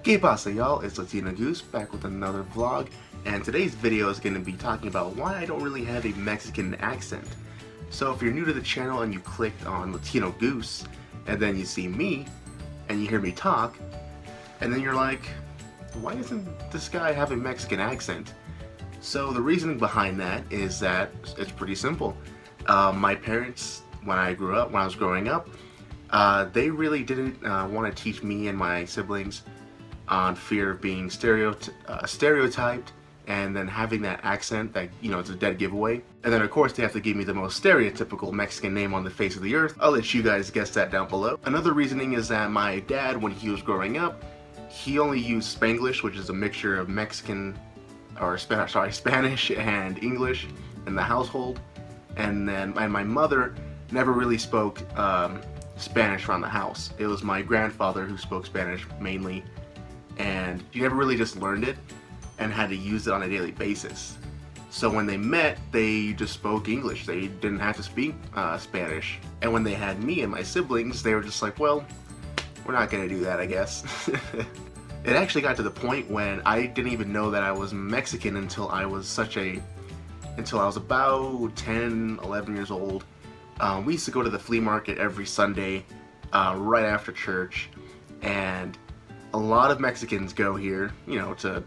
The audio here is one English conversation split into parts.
¿Qué pasa, y'all? It's Latino Goose back with another vlog, and today's video is going to be talking about why I don't really have a Mexican accent. So if you're new to the channel and you clicked on Latino Goose, and then you see me, and you hear me talk, and then you're like, why doesn't this guy have a Mexican accent? So the reasoning behind that is that it's pretty simple. My parents, when I was growing up, they really didn't want to teach me and my siblings on fear of being stereotyped and then having that accent that, you know, it's a dead giveaway. And then of course they have to give me the most stereotypical Mexican name on the face of the earth. I'll let you guys guess that down below. Another reasoning is that my dad, when he was growing up, he only used Spanglish, which is a mixture of Mexican, or Spanish and English in the household. And then my mother never really spoke Spanish around the house. It was my grandfather who spoke Spanish mainly, and she never really just learned it and had to use it on a daily basis. So when they met, they just spoke English. They didn't have to speak Spanish. And when they had me and my siblings, they were just like, well, we're not gonna do that, I guess. It actually got to the point when I didn't even know that I was Mexican until I was about 10, 11 years old. We used to go to the flea market every Sunday right after church, and a lot of Mexicans go here, you know, to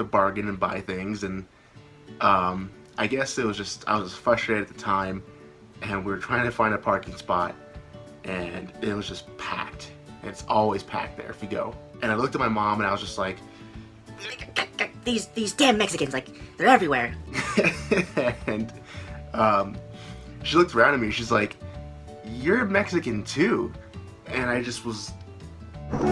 bargain and buy things. And I guess it was just, I was frustrated at the time, and we were trying to find a parking spot, and it was just packed. It's always packed there if you go. And I looked at my mom and I was just like, these damn Mexicans, like, they're everywhere. And she looked around at me and she's like, you're Mexican too. And I just was, no!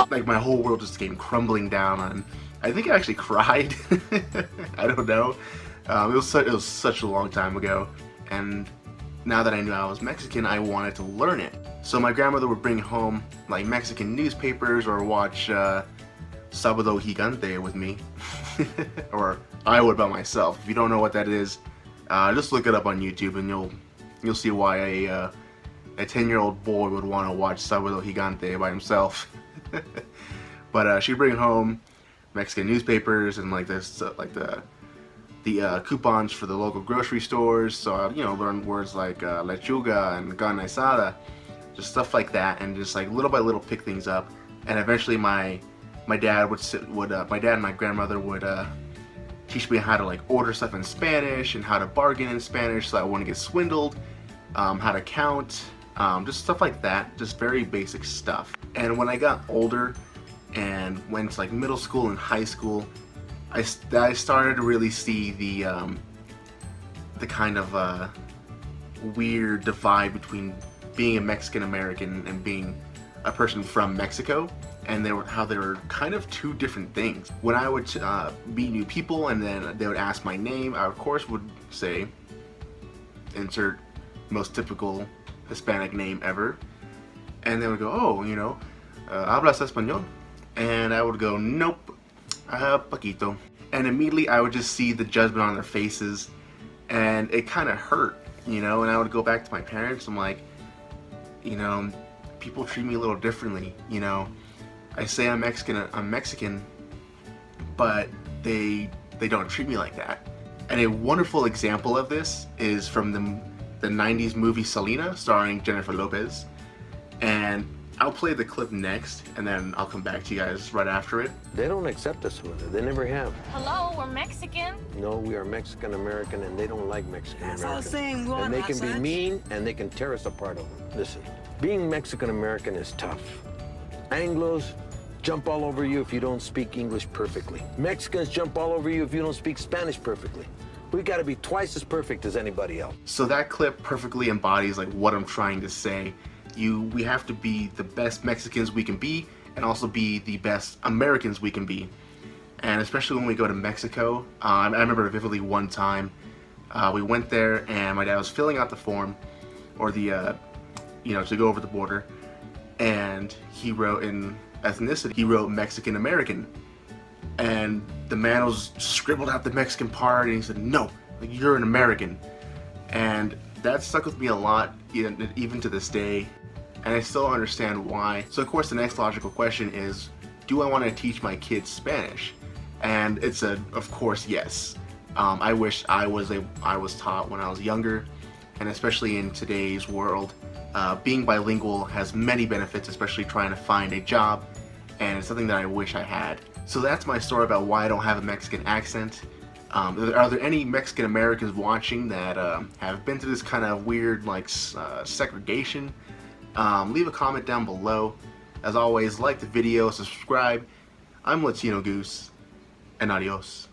Like my whole world just came crumbling down, and I think I actually cried. I don't know. It was such a long time ago, and now that I knew I was Mexican, I wanted to learn it. So my grandmother would bring home like Mexican newspapers or watch Sábado Gigante with me. Or I would by myself. If you don't know what that is, just look it up on YouTube and you'll see why a 10-year-old boy would want to watch Sábado Gigante by himself. But she'd bring home Mexican newspapers and like this, like the coupons for the local grocery stores. So I, you know, learned words like lechuga and carne asada, just stuff like that, and just like little by little pick things up. And eventually my dad and my grandmother would teach me how to like order stuff in Spanish and how to bargain in Spanish so I wouldn't get swindled, how to count, just stuff like that, just very basic stuff. And when I got older and went to like middle school and high school, I started to really see the kind of weird divide between being a Mexican American and being a person from Mexico, and how they were kind of two different things. When I would meet new people and then they would ask my name, I of course would say, insert most typical Hispanic name ever, and they would go, oh, you know, hablas español? And I would go, nope, poquito. And immediately I would just see the judgment on their faces, and it kind of hurt, you know. And I would go back to my parents. I'm like, you know, people treat me a little differently, you know. I say I'm Mexican, but they don't treat me like that. And a wonderful example of this is from the 90s movie Selena, starring Jennifer Lopez. And I'll play the clip next, and then I'll come back to you guys right after it. They don't accept us, they never have. Hello, we're Mexican. No, we are Mexican American, and they don't like Mexican American. That's all saying, and they can be mean, and they can tear us apart over it. Listen, being Mexican American is tough. Anglos jump all over you if you don't speak English perfectly. Mexicans jump all over you if you don't speak Spanish perfectly. We gotta be twice as perfect as anybody else. So that clip perfectly embodies like what I'm trying to say. We have to be the best Mexicans we can be, and also be the best Americans we can be. And especially when we go to Mexico, I remember vividly one time, we went there and my dad was filling out the form, or the, you know, to go over the border, and he wrote in ethnicity, he wrote Mexican American. And the man was scribbled out the Mexican part, and he said, no, like, you're an American. And that stuck with me a lot, even to this day. and I still don't understand why. So of course the next logical question is, do I want to teach my kids Spanish? And it's of course yes. I wish I was taught when I was younger, and especially in today's world, being bilingual has many benefits, especially trying to find a job, and it's something that I wish I had. So that's my story about why I don't have a Mexican accent. Are there any Mexican Americans watching that have been through this kind of weird segregation? Leave a comment down below. As always, like the video, subscribe. I'm Latino Goose, and adios.